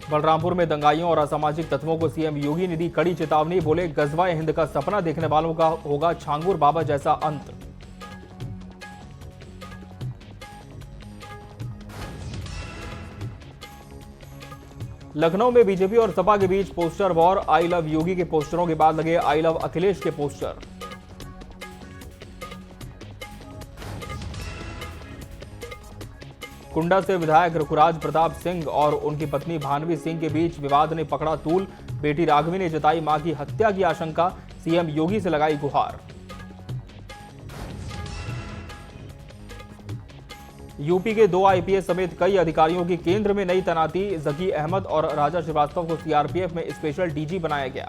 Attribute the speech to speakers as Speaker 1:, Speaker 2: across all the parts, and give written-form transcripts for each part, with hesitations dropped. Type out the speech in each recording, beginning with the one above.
Speaker 1: बलरामपुर में दंगाइयों और असामाजिक तत्वों को सीएम योगी ने दी कड़ी चेतावनी। बोले, गजवाए हिंद का सपना देखने वालों का होगा छांगुर बाबा जैसा अंत। लखनऊ में बीजेपी और सपा के बीच पोस्टर वॉर। आई लव योगी के पोस्टरों के बाद लगे आई लव अखिलेश के पोस्टर। कुंडा से विधायक रघुराज प्रताप सिंह और उनकी पत्नी भानवी सिंह के बीच विवाद ने पकड़ा तूल। बेटी राघवी ने जताई मां की हत्या की आशंका। सीएम योगी से लगाई गुहार। यूपी के 2 आईपीएस समेत कई अधिकारियों की केंद्र में नई तैनाती। जकी अहमद और राजा श्रीवास्तव को सीआरपीएफ में स्पेशल डीजी बनाया गया।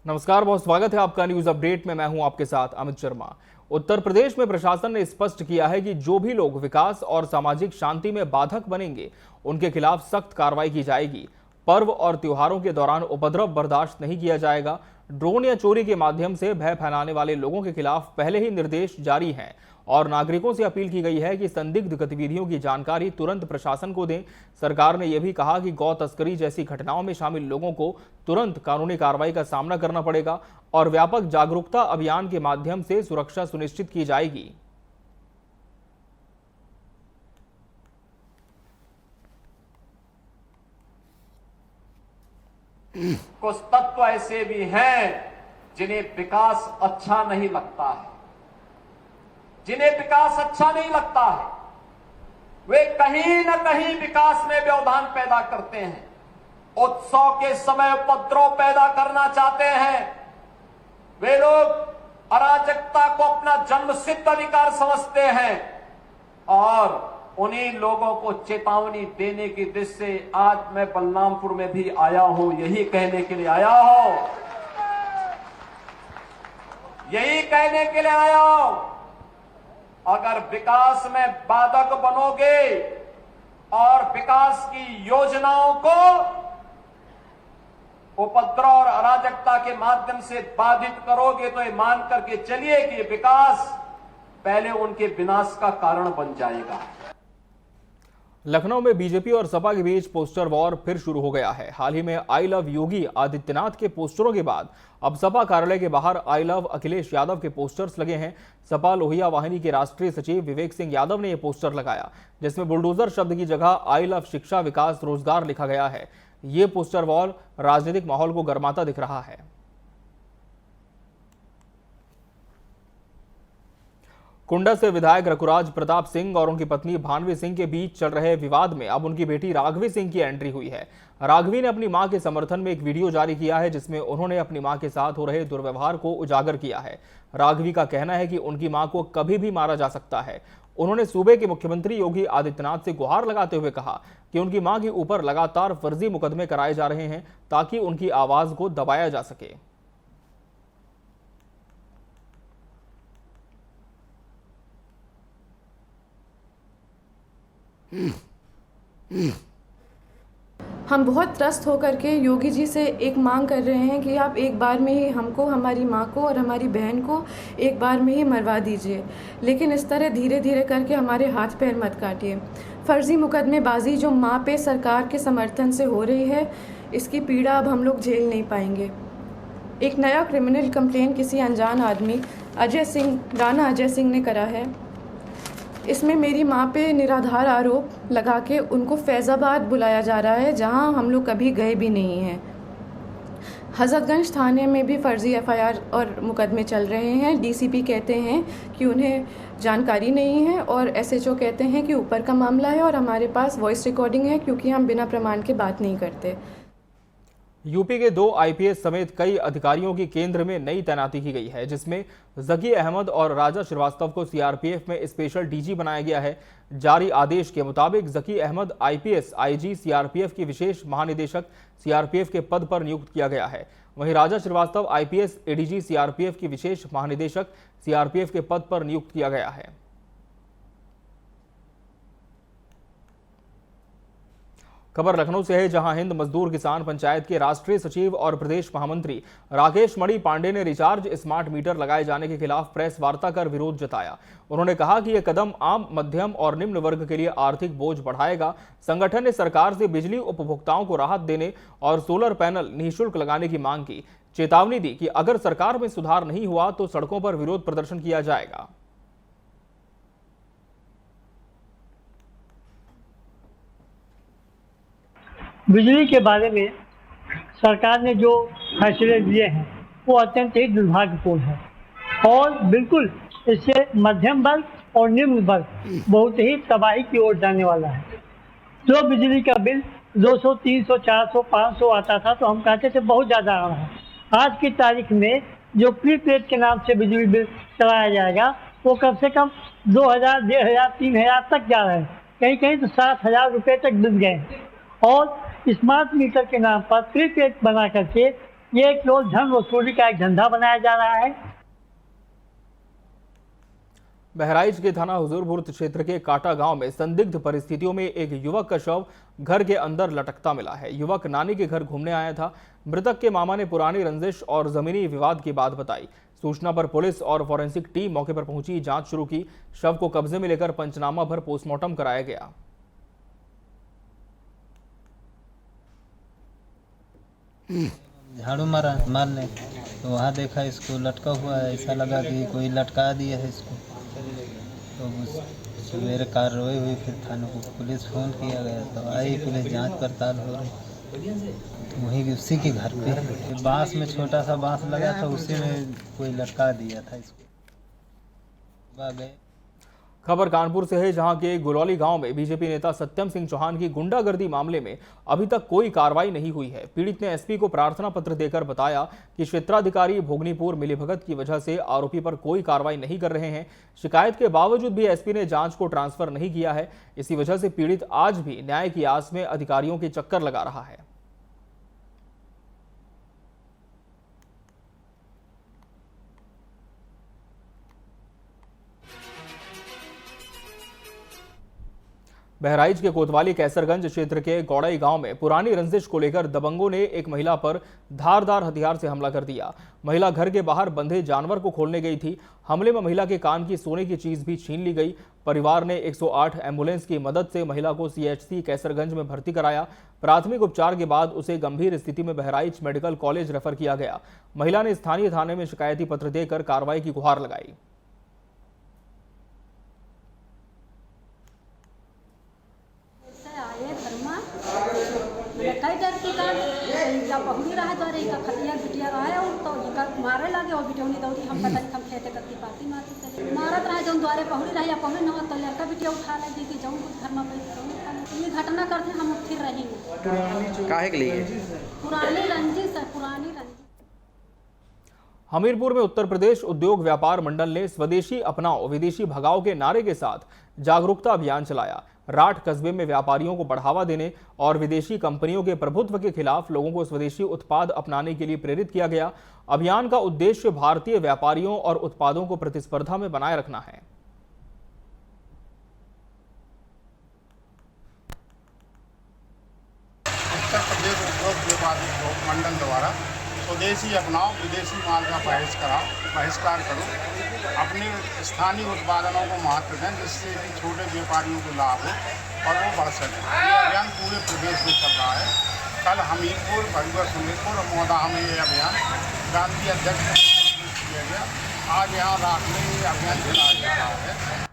Speaker 1: नमस्कार, बहुत स्वागत है आपका न्यूज अपडेट में। मैं हूं आपके साथ अमित शर्मा। उत्तर प्रदेश में प्रशासन ने स्पष्ट किया है कि जो भी लोग विकास और सामाजिक शांति में बाधक बनेंगे उनके खिलाफ सख्त कार्रवाई की जाएगी। पर्व और त्योहारों के दौरान उपद्रव बर्दाश्त नहीं किया जाएगा। ड्रोन या चोरी के माध्यम से भय फैलाने वाले लोगों के खिलाफ पहले ही निर्देश जारी हैं और नागरिकों से अपील की गई है कि संदिग्ध गतिविधियों की जानकारी तुरंत प्रशासन को दें। सरकार ने यह भी कहा कि गौ तस्करी जैसी घटनाओं में शामिल लोगों को तुरंत कानूनी कार्रवाई का सामना करना पड़ेगा और व्यापक जागरूकता अभियान के माध्यम से सुरक्षा सुनिश्चित की जाएगी।
Speaker 2: कुछ तत्व ऐसे भी हैं जिन्हें विकास अच्छा नहीं लगता है, जिन्हें विकास अच्छा नहीं लगता है। वे कहीं न कहीं विकास में व्यवधान पैदा करते हैं, उत्सव के समय उपद्रव पैदा करना चाहते हैं। वे लोग अराजकता को अपना जन्मसिद्ध अधिकार समझते हैं और उन्हीं लोगों को चेतावनी देने की दृष्टि से आज मैं बलरामपुर में भी आया हूं। यही कहने के लिए आया हूं, यही कहने के लिए आया हूं। अगर विकास में बाधक बनोगे और विकास की योजनाओं को उपद्रव और अराजकता के माध्यम से बाधित करोगे तो ये मान करके चलिए कि विकास पहले उनके विनाश का कारण बन जाएगा।
Speaker 1: लखनऊ में बीजेपी और सपा के बीच पोस्टर वॉर फिर शुरू हो गया है। हाल ही में आई लव योगी आदित्यनाथ के पोस्टरों के बाद अब सपा कार्यालय के बाहर आई लव अखिलेश यादव के पोस्टर्स लगे हैं। सपा लोहिया वाहिनी के राष्ट्रीय सचिव विवेक सिंह यादव ने यह पोस्टर लगाया, जिसमें बुलडोजर शब्द की जगह आई लव शिक्षा विकास रोजगार लिखा गया है। ये पोस्टर वॉर राजनीतिक माहौल को गर्माता दिख रहा है। कुंडा से विधायक रघुराज प्रताप सिंह और उनकी पत्नी भानवी सिंह के बीच चल रहे विवाद में अब उनकी बेटी राघवी सिंह की एंट्री हुई है। राघवी ने अपनी मां के समर्थन में एक वीडियो जारी किया है, जिसमें उन्होंने अपनी मां के साथ हो रहे दुर्व्यवहार को उजागर किया है। राघवी का कहना है कि उनकी मां को कभी भी मारा जा सकता है। उन्होंने सूबे के मुख्यमंत्री योगी आदित्यनाथ से गुहार लगाते हुए कहा कि उनकी मां के ऊपर लगातार फर्जी मुकदमे कराए जा रहे हैं ताकि उनकी आवाज को दबाया जा सके।
Speaker 3: हम बहुत त्रस्त होकर के योगी जी से एक मांग कर रहे हैं कि आप एक बार में ही हमको, हमारी माँ को और हमारी बहन को एक बार में ही मरवा दीजिए, लेकिन इस तरह धीरे धीरे करके हमारे हाथ पैर मत काटिए। फर्जी मुकदमेबाजी जो माँ पे सरकार के समर्थन से हो रही है, इसकी पीड़ा अब हम लोग झेल नहीं पाएंगे। एक नया क्रिमिनल कंप्लेन किसी अनजान आदमी राणा अजय सिंह ने करा है। इसमें मेरी माँ पे निराधार आरोप लगा के उनको फैज़ाबाद बुलाया जा रहा है, जहां हम लोग कभी गए भी नहीं हैं। हज़रतगंज थाने में भी फर्जी एफआईआर और मुकदमे चल रहे हैं। डीसीपी कहते हैं कि उन्हें जानकारी नहीं है और एसएचओ कहते हैं कि ऊपर का मामला है और हमारे पास वॉइस रिकॉर्डिंग है, क्योंकि हम बिना प्रमाण के बात नहीं करते।
Speaker 1: यूपी के 2 आईपीएस समेत कई अधिकारियों की केंद्र में नई तैनाती की गई है, जिसमें जकी अहमद और राजा श्रीवास्तव को सीआरपीएफ में स्पेशल डीजी बनाया गया है। जारी आदेश के मुताबिक जकी अहमद आईपीएस आईजी सीआरपीएफ की विशेष महानिदेशक सीआरपीएफ के पद पर नियुक्त किया गया है। वहीं राजा श्रीवास्तव आईपीएस एडीजी सीआरपीएफ की विशेष महानिदेशक सीआरपीएफ के पद पर नियुक्त किया गया है। खबर लखनऊ से है, जहां हिंद मजदूर किसान पंचायत के राष्ट्रीय सचिव और प्रदेश महामंत्री राकेश मणि पांडे ने रिचार्ज स्मार्ट मीटर लगाए जाने के खिलाफ प्रेस वार्ता कर विरोध जताया। उन्होंने कहा कि यह कदम आम, मध्यम और निम्न वर्ग के लिए आर्थिक बोझ बढ़ाएगा। संगठन ने सरकार से बिजली उपभोक्ताओं को राहत देने और सोलर पैनल निःशुल्क लगाने की मांग की। चेतावनी दी कि अगर सरकार में सुधार नहीं हुआ तो सड़कों पर विरोध प्रदर्शन किया जाएगा।
Speaker 4: बिजली के बारे में सरकार ने जो फैसले लिए हैं वो अत्यंत ही दुर्भाग्यपूर्ण है और बिल्कुल इससे मध्यम वर्ग और निम्न वर्ग बहुत ही तबाही की ओर जाने वाला है। जो बिजली का बिल 200, 300, 400, 500 आता था तो हम कहते थे बहुत ज़्यादा आ रहा है। आज की तारीख में जो प्रीपेड के नाम से बिजली बिल चलाया जाएगा वो कम से कम 2000, 1500, 3000 तक जा रहा है। कहीं कहीं तो 70,000 रुपये तक बिल गए और स्मार्ट मीटर के नाम पर प्रीपेड बना करके ये केवल धन वसूली का एक धंधा बनाया जा रहा है।
Speaker 1: बहराइच के थाना हुजूरपुर क्षेत्र के काटा गांव में संदिग्ध परिस्थितियों में एक युवक का शव घर के अंदर लटकता मिला है। युवक नानी के घर घूमने आया था। मृतक के मामा ने पुरानी रंजिश और जमीनी विवाद की बात बताई। सूचना पर पुलिस और फॉरेंसिक टीम मौके पर पहुंची, जांच शुरू की। शव को कब्जे में लेकर पंचनामा भर पोस्टमार्टम कराया गया।
Speaker 5: झाड़ू मारने तो वहाँ देखा इसको लटका हुआ है। ऐसा लगा कि कोई लटका दिया है इसको। तो सवेरे कार्रवाई हुई, फिर थाने को पुलिस फ़ोन किया गया तो आई पुलिस, जांच पड़ताल हो रही। तो वहीं उसी के घर पे बांस में छोटा सा बांस लगा था, उसी में कोई लटका दिया था इसको। आ गए।
Speaker 1: खबर कानपुर से है, जहां के गुलौली गांव में बीजेपी नेता सत्यम सिंह चौहान की गुंडागर्दी मामले में अभी तक कोई कार्रवाई नहीं हुई है। पीड़ित ने एसपी को प्रार्थना पत्र देकर बताया कि क्षेत्राधिकारी भोगनीपुर मिलीभगत की वजह से आरोपी पर कोई कार्रवाई नहीं कर रहे हैं। शिकायत के बावजूद भी एसपी ने जांच को ट्रांसफर नहीं किया है। इसी वजह से पीड़ित आज भी न्याय की आस में अधिकारियों के चक्कर लगा रहा है। बहराइच के कोतवाली कैसरगंज क्षेत्र के गौड़ाई गांव में पुरानी रंजिश को लेकर दबंगों ने एक महिला पर धारदार हथियार से हमला कर दिया। महिला घर के बाहर बंधे जानवर को खोलने गई थी। हमले में महिला के कान की सोने की चीज भी छीन ली गई। परिवार ने 108 एम्बुलेंस की मदद से महिला को सीएचसी कैसरगंज में भर्ती कराया। प्राथमिक उपचार के बाद उसे गंभीर स्थिति में बहराइच मेडिकल कॉलेज रेफर किया गया। महिला ने स्थानीय थाने में शिकायती पत्र देकर कार्रवाई की गुहार लगाई।
Speaker 6: कई डर की का इनका पहुंची रहा तो इनका खतिया बिटिया रहा है और तो इनका मारे लगे और बिटिया नहीं दौड़ी। हम पता नहीं हम खेते करती पाती मारती चले मारत रहे जो द्वारे पहुंची रही या पहुंची न तो लड़का बिटिया उठा ले दी कि जाऊं घर में बैठ। ये घटना करते हम फिर रहेंगे।
Speaker 7: काहे के लिए?
Speaker 6: पुरानी रंजिश है, पुरानी रंजिश।
Speaker 1: हमीरपुर में उत्तर प्रदेश उद्योग व्यापार मंडल ने स्वदेशी अपनाओ विदेशी भगाओ के नारे के साथ जागरूकता अभियान चलाया। राठ कस्बे में व्यापारियों को बढ़ावा देने और विदेशी कंपनियों के प्रभुत्व के खिलाफ लोगों को स्वदेशी उत्पाद अपनाने के लिए प्रेरित किया गया। अभियान का उद्देश्य भारतीय व्यापारियों और उत्पादों को प्रतिस्पर्धा में बनाए रखना है।
Speaker 8: उत्तर प्रदेश उद्योग व्यापार मंडल द्वारा स्वदेशी अपनाओ विदेशी माल का बहिष्कार करो, अपने स्थानीय उत्पादनों को महत्व दें, जिससे कि छोटे व्यापारियों को लाभ हो और वो बढ़ सके। ये अभियान पूरे प्रदेश में चल रहा है। कल हमीरपुर, भरुआ, सुमेरपुर और मोदाह में ये अभियान गांधी अध्यक्ष किया गया। आज यहाँ रात में ये अभियान चलाया जा रहा है।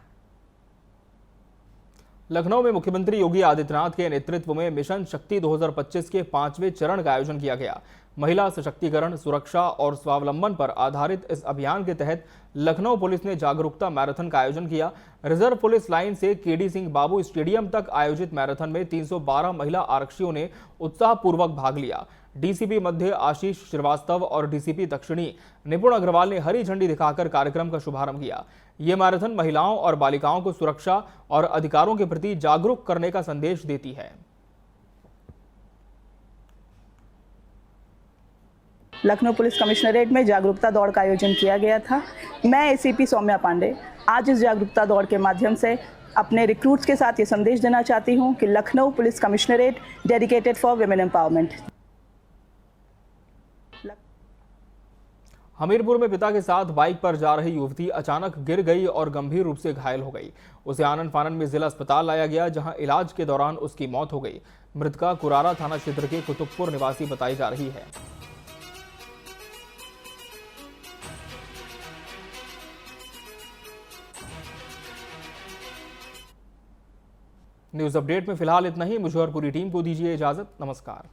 Speaker 1: लखनऊ में मुख्यमंत्री योगी आदित्यनाथ के नेतृत्व में मिशन शक्ति 2025 के 5वें चरण का आयोजन किया गया। महिला सशक्तिकरण, सुरक्षा और स्वावलंबन पर आधारित इस अभियान के तहत लखनऊ पुलिस ने जागरूकता मैराथन का आयोजन किया। रिजर्व पुलिस लाइन से केडी सिंह बाबू स्टेडियम तक आयोजित मैराथन में 312 महिला आरक्षियों ने उत्साहपूर्वक भाग लिया। डीसीपी मध्य आशीष श्रीवास्तव और डीसीपी दक्षिणी निपुण अग्रवाल ने हरी झंडी दिखाकर कार्यक्रम का शुभारंभ किया। ये मैराथन महिलाओं और बालिकाओं को सुरक्षा और अधिकारों के प्रति जागरूक करने का संदेश देती है।
Speaker 7: लखनऊ पुलिस कमिश्नरेट में जागरूकता दौड़ का आयोजन किया गया था। मैं एसीपी सौम्या पांडे आज इस जागरूकता दौड़ के माध्यम से अपने रिक्रूट्स के साथ ये संदेश देना चाहती हूं कि Lucknow police commissionerate dedicated for women empowerment.
Speaker 1: Hamirpur में पिता के साथ बाइक पर जा रही युवती अचानक गिर गई और गंभीर रूप से घायल हो गई। उसे आनन फानन में जिला अस्पताल लाया गया, जहां इलाज के दौरान उसकी मौत हो गई। मृतका कुरारा थाना क्षेत्र के कुतुबपुर निवासी बताई जा रही है। न्यूज अपडेट में फिलहाल इतना ही। मुझे और पूरी टीम को दीजिए इजाजत। नमस्कार।